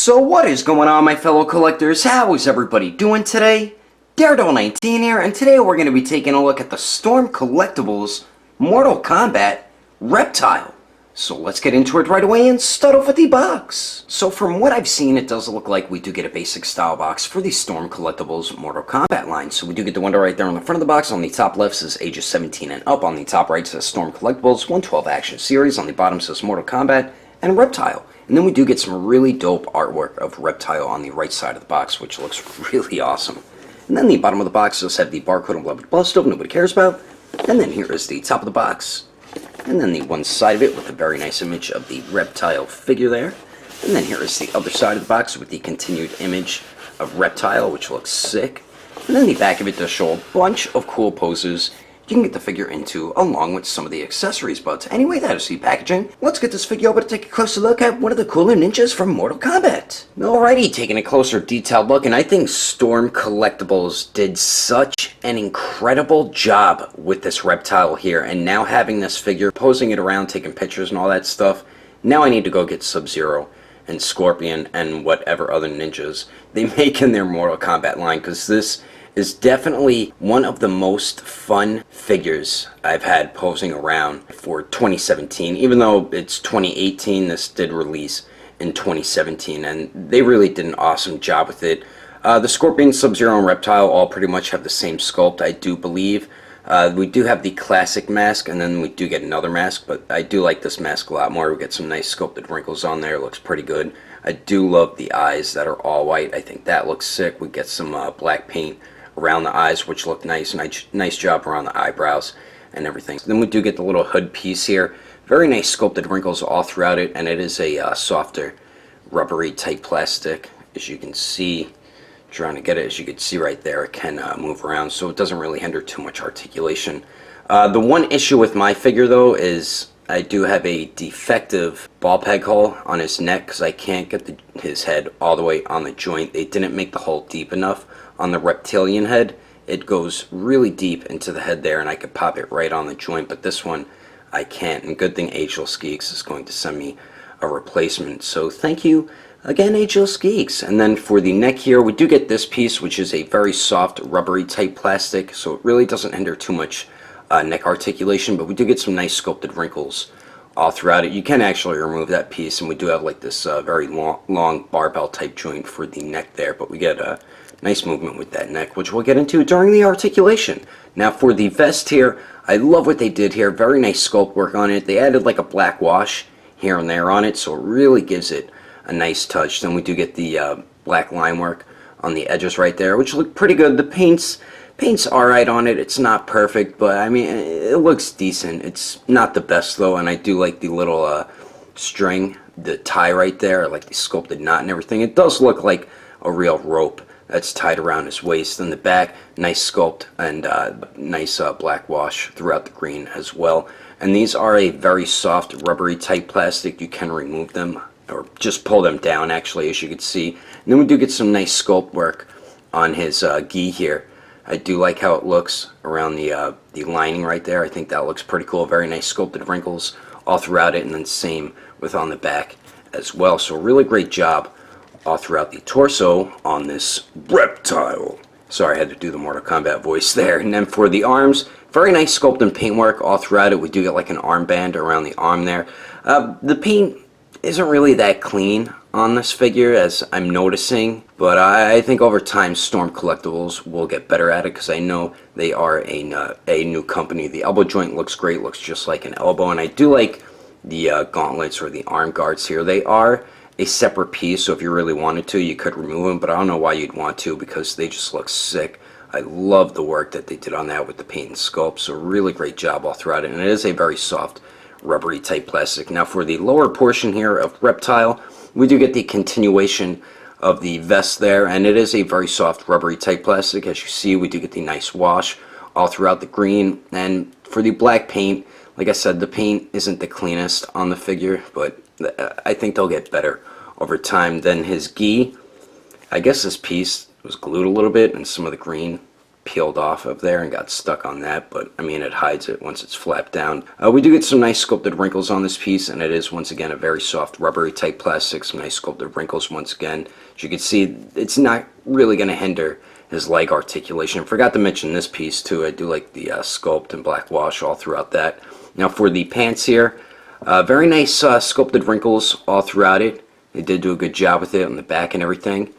So what is going on, my fellow collectors? How is everybody doing today? Daredevil19 here, and today we're going to be taking a look at the Storm Collectibles Mortal Kombat Reptile. So let's get into it right away and start off with the box. So from what I've seen, it does look like we do get a basic style box for the Storm Collectibles Mortal Kombat line. So we do get the window right there on the front of the box. On the top left says ages 17 and up. On the top right says Storm Collectibles 112 Action Series. On the bottom says Mortal Kombat and Reptile. And then we do get some really dope artwork of Reptile on the right side of the box, which looks really awesome. And then the bottom of the box does have the barcode and blood blood stove nobody cares about. And then here is the top of the box. And then the one side of it with a very nice image of the Reptile figure there. And then here is the other side of the box with the continued image of Reptile, which looks sick. And then the back of it does show a bunch of cool poses you can get the figure into, along with some of the accessories. But anyway, that is the packaging. Let's get this figure over to take a closer look at one of the cooler ninjas from Mortal Kombat. Alrighty, taking a closer detailed look, and I think Storm Collectibles did such an incredible job with this Reptile here, and now having this figure, posing it around, taking pictures and all that stuff, now I need to go get Sub-Zero and Scorpion and whatever other ninjas they make in their Mortal Kombat line, because this is definitely one of the most fun figures I've had posing around for 2017. Even though it's 2018, this did release in 2017, and they really did an awesome job with it. The Scorpion, Sub-Zero, and Reptile all pretty much have the same sculpt, I do believe. We do have the classic mask, and then we do get another mask, but I do like this mask a lot more. We get some nice sculpted wrinkles on there. It looks pretty good. I do love the eyes that are all white. I think that looks sick. We get some black paint around the eyes, which look nice. Nice job around the eyebrows and everything. Then we do get the little hood piece here. Very nice sculpted wrinkles all throughout it, and it is a softer, rubbery type plastic. As you can see, trying to get it, as you can see right there, it can move around, so it doesn't really hinder too much articulation. The one issue with my figure, though, is I do have a defective ball peg hole on his neck, because I can't get his head all the way on the joint. They didn't make the hole deep enough on the reptilian head. It goes really deep into the head there, and I could pop it right on the joint, but this one I can't, and good thing Agelessgeeks is going to send me a replacement, so thank you again, Agelessgeeks. And then for the neck here, we do get this piece, which is a very soft rubbery type plastic, so it really doesn't hinder too much neck articulation, but we do get some nice sculpted wrinkles all throughout it. You can actually remove that piece, and we do have like this very long barbell type joint for the neck there, but we get a nice movement with that neck, which we'll get into during the articulation. Now for the vest here, I love what they did here. Very nice sculpt work on it. They added like a black wash here and there on it, so it really gives it a nice touch. Then we do get the black line work on the edges right there, which look pretty good. The paint's alright on it. It's not perfect, but I mean, it looks decent. It's not the best though, and I do like the little string, the tie right there, like the sculpted knot and everything. It does look like a real rope that's tied around his waist. In the back, nice sculpt and nice black wash throughout the green as well. And these are a very soft rubbery type plastic. You can remove them or just pull them down, actually, as you can see. And then we do get some nice sculpt work on his gi here. I do like how it looks around the lining right there. I think that looks pretty cool. Very nice sculpted wrinkles all throughout it, and then same with on the back as well. So really great job all throughout the torso on this Reptile. Sorry, I had to do the Mortal Kombat voice there. And then for the arms, very nice sculpt and paint work all throughout it. We do get like an armband around the arm there. The paint isn't really that clean on this figure, as I'm noticing, but I think over time Storm Collectibles will get better at it, because I know they are a new company. The elbow joint looks great, looks just like an elbow, and I do like the gauntlets or the arm guards here. They are a separate piece, so if you really wanted to, you could remove them, but I don't know why you'd want to, because they just look sick. I love the work that they did on that with the paint and sculpt, so really great job all throughout it, and it is a very soft rubbery type plastic. Now for the lower portion here of Reptile, we do get the continuation of the vest there, and it is a very soft rubbery type plastic. As you see, we do get the nice wash all throughout the green. And for the black paint, like I said, the paint isn't the cleanest on the figure, but I think they'll get better over time. Then his gi, I guess this piece was glued a little bit, and some of the green peeled off of there and got stuck on that, but I mean it hides it once it's flapped down. We do get some nice sculpted wrinkles on this piece, and it is once again a very soft rubbery type plastic. Some nice sculpted wrinkles once again. As you can see, it's not really going to hinder his leg articulation. I forgot to mention this piece too. I do like the sculpt and black wash all throughout that. Now for the pants here, very nice sculpted wrinkles all throughout it. They did do a good job with it on the back and everything.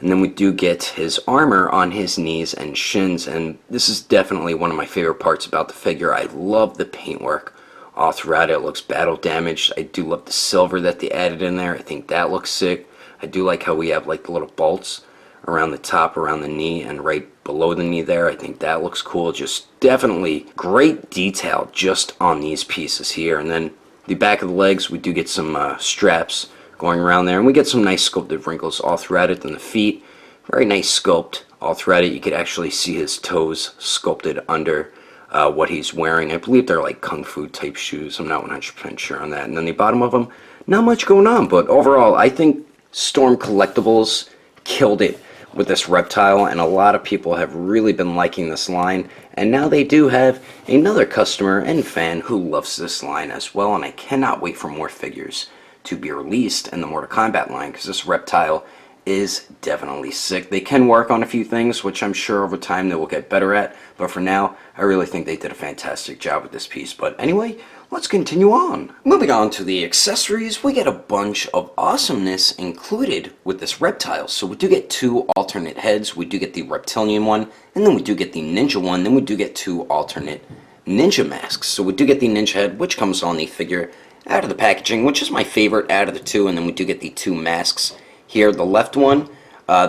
And then we do get his armor on his knees and shins, and this is definitely one of my favorite parts about the figure. I love the paintwork all throughout it. It looks battle damaged. I do love the silver that they added in there. I think that looks sick. I do like how we have like the little bolts around the top, around the knee, and right below the knee there. I think that looks cool. Just definitely great detail just on these pieces here. And then the back of the legs, we do get some straps going around there, and we get some nice sculpted wrinkles all throughout it. Then the feet, very nice sculpt all throughout it. You could actually see his toes sculpted under what he's wearing. I believe they're like kung fu type shoes. I'm not 100% sure on that. And then the bottom of them, not much going on, but overall I think Storm Collectibles killed it with this reptile, and a lot of people have really been liking this line, and now they do have another customer and fan who loves this line as well, and I cannot wait for more figures to be released in the Mortal Kombat line, because this reptile is definitely sick. They can work on a few things, which I'm sure over time they will get better at, but for now I really think they did a fantastic job with this piece. But anyway, let's continue on. Moving on to the accessories, we get a bunch of awesomeness included with this reptile. So we do get two alternate heads, we do get the reptilian one, and then we do get the ninja one, then we do get two alternate ninja masks. So we do get the ninja head, which comes on the figure out of the packaging, which is my favorite out of the two, and then we do get the two masks here. The left one,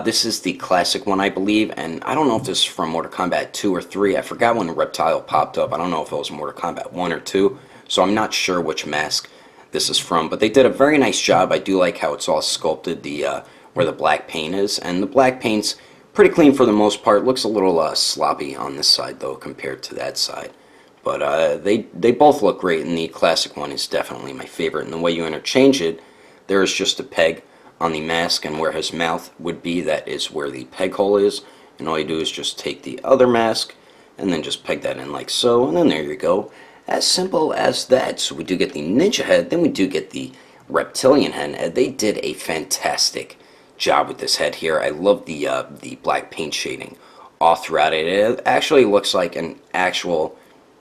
this is the classic one, I believe, and I don't know if this is from Mortal Kombat 2 or 3. I forgot when the reptile popped up. I don't know if it was Mortal Kombat 1 or 2, so I'm not sure which mask this is from, but they did a very nice job. I do like how it's all sculpted, the where the black paint is, and the black paint's pretty clean for the most part. Looks a little sloppy on this side though compared to that side. But they both look great, and the classic one is definitely my favorite. And the way you interchange it, there is just a peg on the mask, and where his mouth would be, that is where the peg hole is. And all you do is just take the other mask and then just peg that in like so, and then there you go. As simple as that. So we do get the ninja head, then we do get the reptilian head. They did a fantastic job with this head here. I love the black paint shading all throughout it. It actually looks like an actual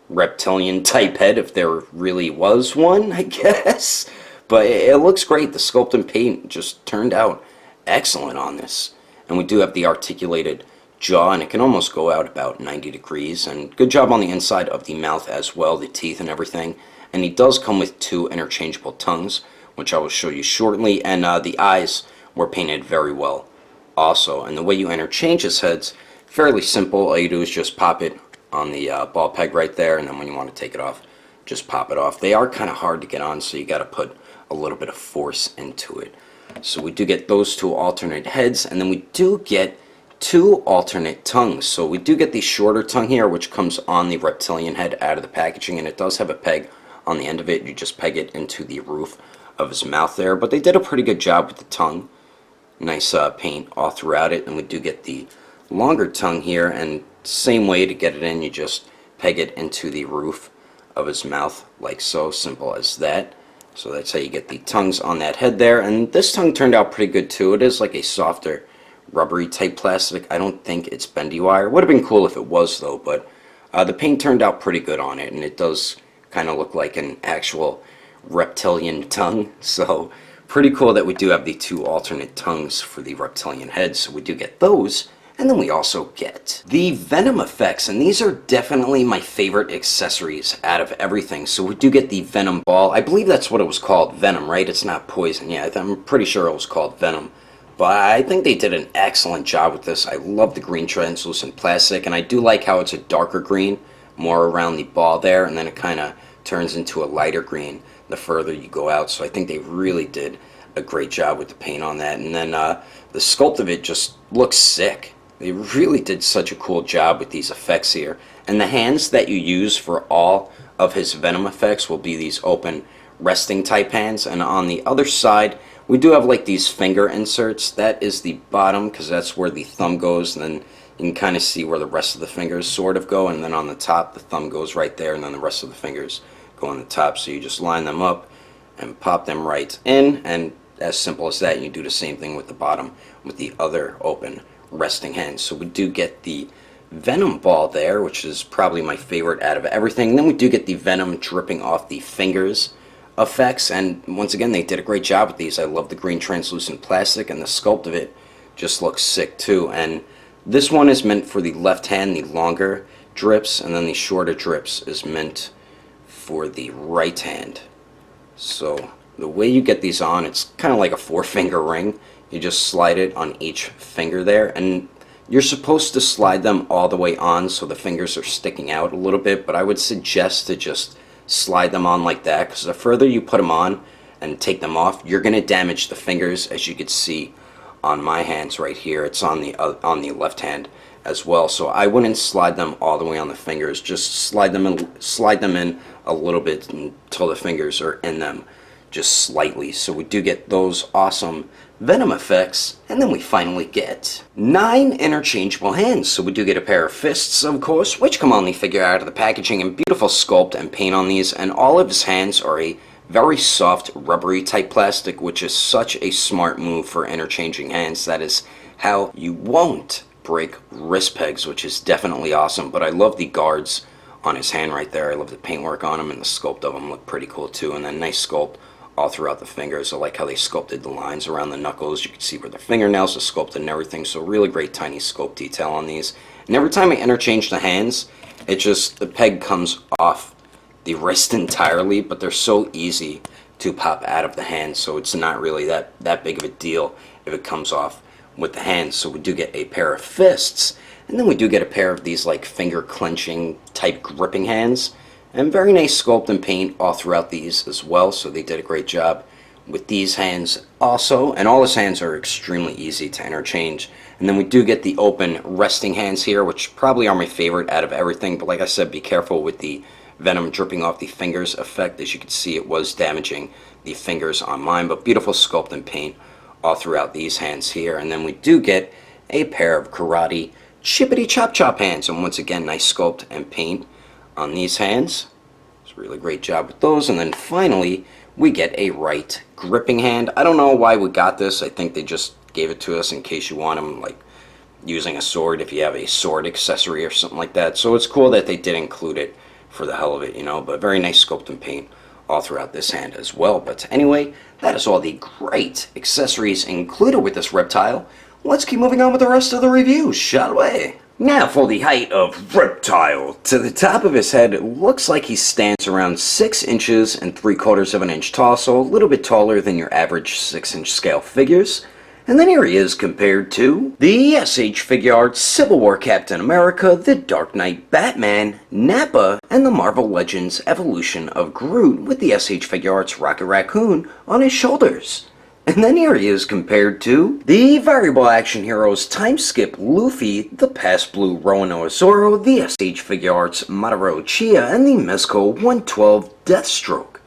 reptilian type head, if there really was one, I guess. But it looks great. The sculpt and paint just turned out excellent on this. And we do have the articulated jaw, and it can almost go out about 90 degrees. And good job on the inside of the mouth as well, the teeth and everything. And he does come with two interchangeable tongues, which I will show you shortly. And the eyes were painted very well also. And the way you interchange his head's fairly simple. All you do is just pop it on the ball peg right there, and then when you want to take it off, just pop it off. They are kind of hard to get on, so you got to put a little bit of force into it. So we do get those two alternate heads, and then we do get two alternate tongues. So we do get the shorter tongue here, which comes on the reptilian head out of the packaging, and it does have a peg on the end of it. You just peg it into the roof of his mouth there, but they did a pretty good job with the tongue. Nice paint all throughout it. And we do get the longer tongue here, and same way to get it in, you just peg it into the roof of his mouth like so, simple as that. So that's how you get the tongues on that head there. And this tongue turned out pretty good too. It is like a softer rubbery type plastic. I don't think it's bendy wire. Would have been cool if it was though, but the paint turned out pretty good on it, and it does kind of look like an actual reptilian tongue. So pretty cool that we do have the two alternate tongues for the reptilian head. So we do get those. And then we also get the Venom effects, and these are definitely my favorite accessories out of everything. So we do get the Venom ball. I believe that's what it was called, Venom, right? It's not poison. Yeah, I'm pretty sure it was called Venom. But I think they did an excellent job with this. I love the green translucent plastic, and I do like how it's a darker green, more around the ball there, and then it kind of turns into a lighter green the further you go out. So I think they really did a great job with the paint on that. And then the sculpt of it just looks sick. They really did such a cool job with these effects here. And the hands that you use for all of his Venom effects will be these open resting type hands. And on the other side, we do have like these finger inserts. That is the bottom, because that's where the thumb goes. And then you can kind of see where the rest of the fingers sort of go, and then on the top the thumb goes right there, and then the rest of the fingers go on the top. So you just line them up and pop them right in, and as simple as that. You do the same thing with the bottom with the other open resting hand. So we do get the venom ball there, which is probably my favorite out of everything. Then we do get the venom dripping off the fingers effects, and once again they did a great job with these. I love the green translucent plastic, and the sculpt of it just looks sick too. And this one is meant for the left hand, the longer drips, and then the shorter drips is meant for the right hand. So the way you get these on, it's kind of like a 4-finger ring. You just slide it on each finger there, and you're supposed to slide them all the way on so the fingers are sticking out a little bit, but I would suggest to just slide them on like that, because the further you put them on and take them off, you're going to damage the fingers. As you can see on my hands right here, it's on the left hand as well. So I wouldn't slide them all the way on the fingers. Just slide them in a little bit until the fingers are in them just slightly. So we do get those awesome venom effects, and then we finally get 9 interchangeable hands. So we do get a pair of fists, of course, which come on the figure out of the packaging, and beautiful sculpt and paint on these, and all of his hands are a very soft rubbery type plastic, which is such a smart move for interchanging hands. That is how you won't break wrist pegs, which is definitely awesome. But I love the guards on his hand right there. I love the paintwork on him, and the sculpt of them look pretty cool too. And then nice sculpt all throughout the fingers. I like how they sculpted the lines around the knuckles. You can see where the fingernails are sculpted and everything. So really great tiny sculpt detail on these. And every time I interchange the hands, it just, the peg comes off the wrist entirely, but they're so easy to pop out of the hand, so it's not really that big of a deal if it comes off with the hands. So we do get a pair of fists, and then we do get a pair of these like finger clenching type gripping hands, and very nice sculpt and paint all throughout these as well. So they did a great job with these hands also, and all his hands are extremely easy to interchange. And then we do get the open resting hands here, which probably are my favorite out of everything, but like I said, be careful with the venom dripping off the fingers effect. As you can see, it was damaging the fingers on mine, but beautiful sculpt and paint all throughout these hands here. And then we do get a pair of karate chippity chop chop hands, and once again nice sculpt and paint on these hands. It's a really great job with those. And then finally we get a right gripping hand. I don't know why we got this. I think they just gave it to us in case you want them like using a sword, if you have a sword accessory or something like that. So it's cool that they did include it for the hell of it, you know. But very nice sculpt and paint all throughout this hand as well. But anyway, that is all the great accessories included with this reptile. Let's keep moving on with the rest of the review, shall we? Now for the height of Reptile. To the top of his head, it looks like he stands around 6 inches and 3/4 of an inch tall, so a little bit taller than your average 6-inch scale figures. And then here he is compared to the SH Figure Arts Civil War Captain America, the Dark Knight Batman, Nappa, and the Marvel Legends Evolution of Groot with the SH Figure Arts Rocket Raccoon on his shoulders. And then here he is compared to the Variable Action Heroes Time Skip Luffy, the Past Blue Roanoa Zoro, the SH Figure Arts Mamoru Chia, and the Mezco 112 Deathstroke.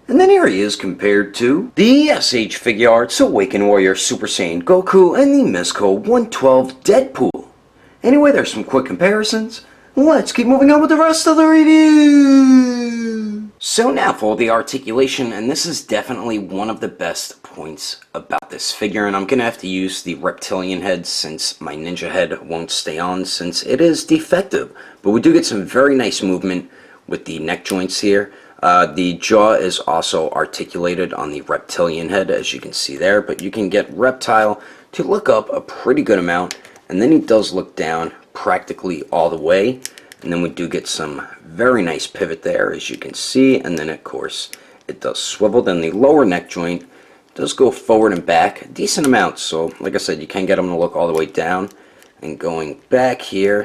And then here he is compared to the SH Figure Arts Awakened Warrior Super Saiyan Goku and the Mezco 112 Deadpool. Anyway, there's some quick comparisons. Let's keep moving on with the rest of the review. So now for the articulation, and this is definitely one of the best points about this figure, and I'm going to have to use the reptilian head since my ninja head won't stay on since it is defective. But we do get some very nice movement with the neck joints here. The jaw is also articulated on the reptilian head, as you can see there, but you can get Reptile to look up a pretty good amount, and then he does look down practically all the way. And then we do get some very nice pivot there, as you can see, and then of course it does swivel. Then the lower neck joint does go forward and back a decent amount, so like I said, you can get him to look all the way down. And going back here,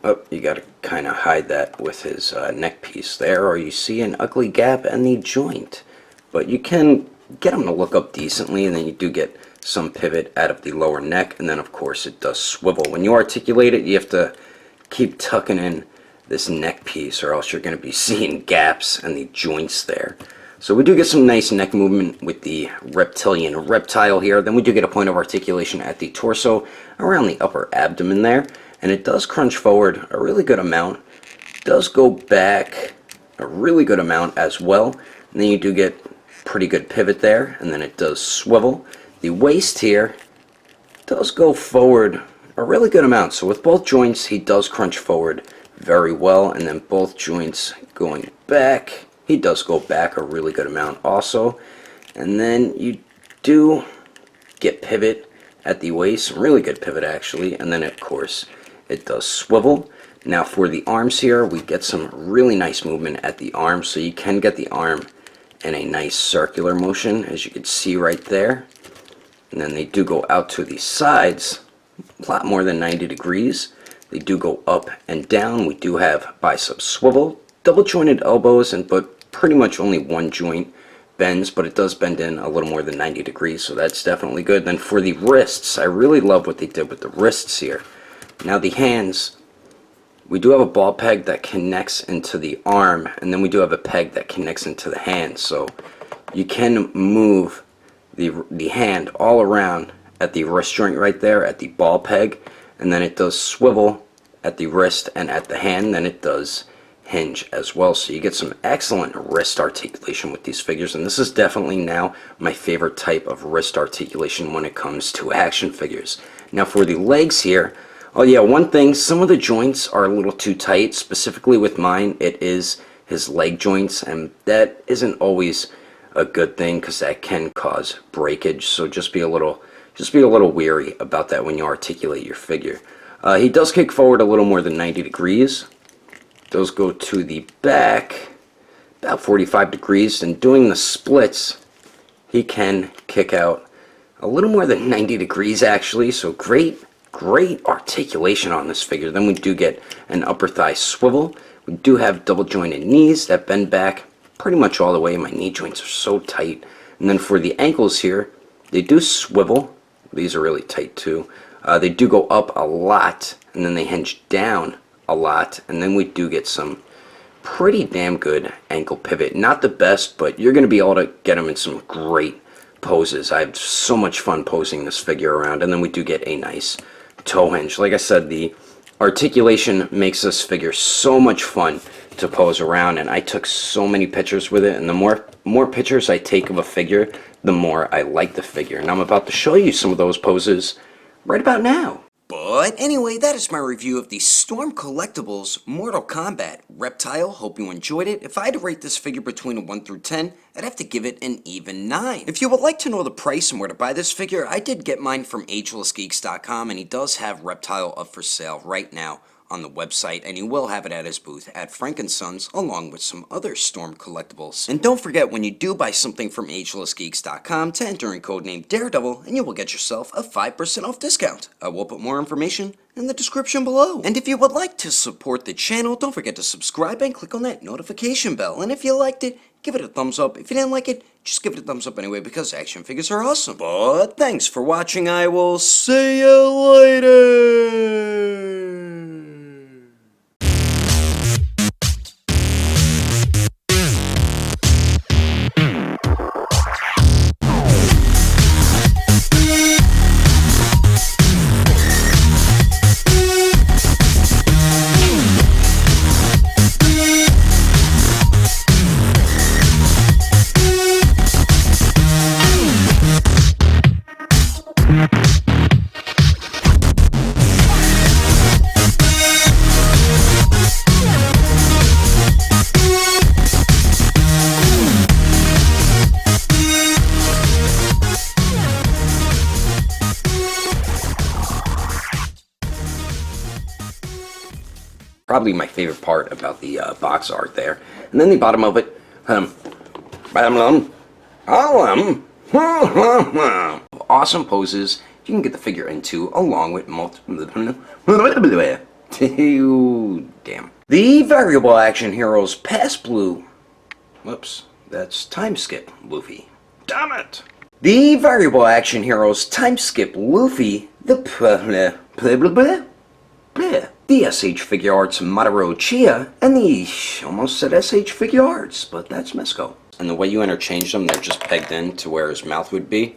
oh, you gotta kind of hide that with his neck piece there, or you see an ugly gap in the joint. But you can get him to look up decently, and then you do get some pivot out of the lower neck, and then of course it does swivel. When you articulate it, you have to keep tucking in this neck piece, or else you're going to be seeing gaps in the joints there. So we do get some nice neck movement with the reptilian reptile here. Then we do get a point of articulation at the torso, around the upper abdomen there. And it does crunch forward a really good amount. It does go back a really good amount as well. And then you do get pretty good pivot there. And then it does swivel. The waist here does go forward a really good amount. So with both joints, he does crunch forward very well. And then both joints going back, he does go back a really good amount also. And then you do get pivot at the waist, really good pivot actually. And then of course it does swivel. Now for the arms here, we get some really nice movement at the arms. So you can get the arm in a nice circular motion, as you can see right there. And then they do go out to the sides a lot more than 90 degrees. They do go up and down. We do have bicep swivel, double jointed elbows, but pretty much only one joint bends, but it does bend in a little more than 90 degrees, so that's definitely good. Then for the wrists, I really love what they did with the wrists here. Now the hands, we do have a ball peg that connects into the arm, and then we do have a peg that connects into the hand, so you can move the hand all around at the wrist joint right there at the ball peg, and then it does swivel at the wrist and at the hand. Then it does hinge as well, so you get some excellent wrist articulation with these figures, and this is definitely now my favorite type of wrist articulation when it comes to action figures. Now for the legs here, oh yeah, one thing, some of the joints are a little too tight. Specifically with mine, it is his leg joints, and that isn't always a good thing because that can cause breakage, so just be a little weary about that when you articulate your figure. He does kick forward a little more than 90 degrees. Those go to the back about 45 degrees, and doing the splits, he can kick out a little more than 90 degrees actually, so great articulation on this figure. Then we do get an upper thigh swivel. We do have double jointed knees that bend back pretty much all the way. My knee joints are so tight. And then for the ankles here, they do swivel. These are really tight too. They do go up a lot, and then they hinge down a lot, and then we do get some pretty damn good ankle pivot. Not the best, but you're going to be able to get them in some great poses. I have so much fun posing this figure around. And then we do get a nice toe hinge. Like I said, the articulation makes this figure so much fun to pose around, and I took so many pictures with it, and the more pictures I take of a figure, the more I like the figure. And I'm about to show you some of those poses right about now. But anyway, that is my review of the Storm Collectibles Mortal Kombat Reptile. Hope you enjoyed it. If I had to rate this figure between a 1 through 10, I'd have to give it an even 9. If you would like to know the price and where to buy this figure, I did get mine from Agelessgeeks.com, and he does have Reptile up for sale right now on the website, and he will have it at his booth at Frank & Sons, along with some other Storm collectibles. And don't forget, when you do buy something from Agelessgeeks.com, to enter in codename Daredevil, and you will get yourself a 5% off discount. I will put more information in the description below. And if you would like to support the channel, don't forget to subscribe and click on that notification bell. And if you liked it, give it a thumbs up. If you didn't like it, just give it a thumbs up anyway, because action figures are awesome. But thanks for watching. I will see you later. Probably my favorite part about the box art there. And then the bottom of it, awesome poses you can get the figure into, along with multiple damn. The variable action heroes past blue. Whoops, that's time skip Luffy. Damn it! The variable action heroes time skip Luffy, the SH Figure Arts Madouro Chia, and the almost said SH Figure Arts, but that's Mesco. And the way you interchange them, they're just pegged in to where his mouth would be.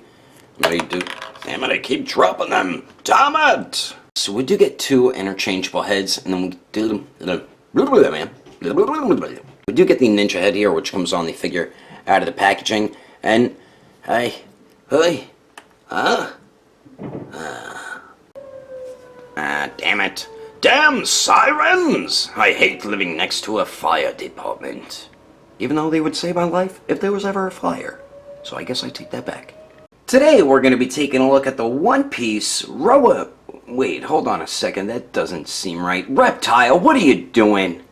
No, you do. Damn it, I keep dropping them. Damn it! So we do get 2 interchangeable heads, and then we do... man. We do get the ninja head here, which comes on the figure out of the packaging. And... damn it. Damn sirens! I hate living next to a fire department. Even though they would save my life if there was ever a fire. So I guess I take that back. Today we're going to be taking a look at the One Piece Wait, hold on a second. That doesn't seem right. Reptile, what are you doing?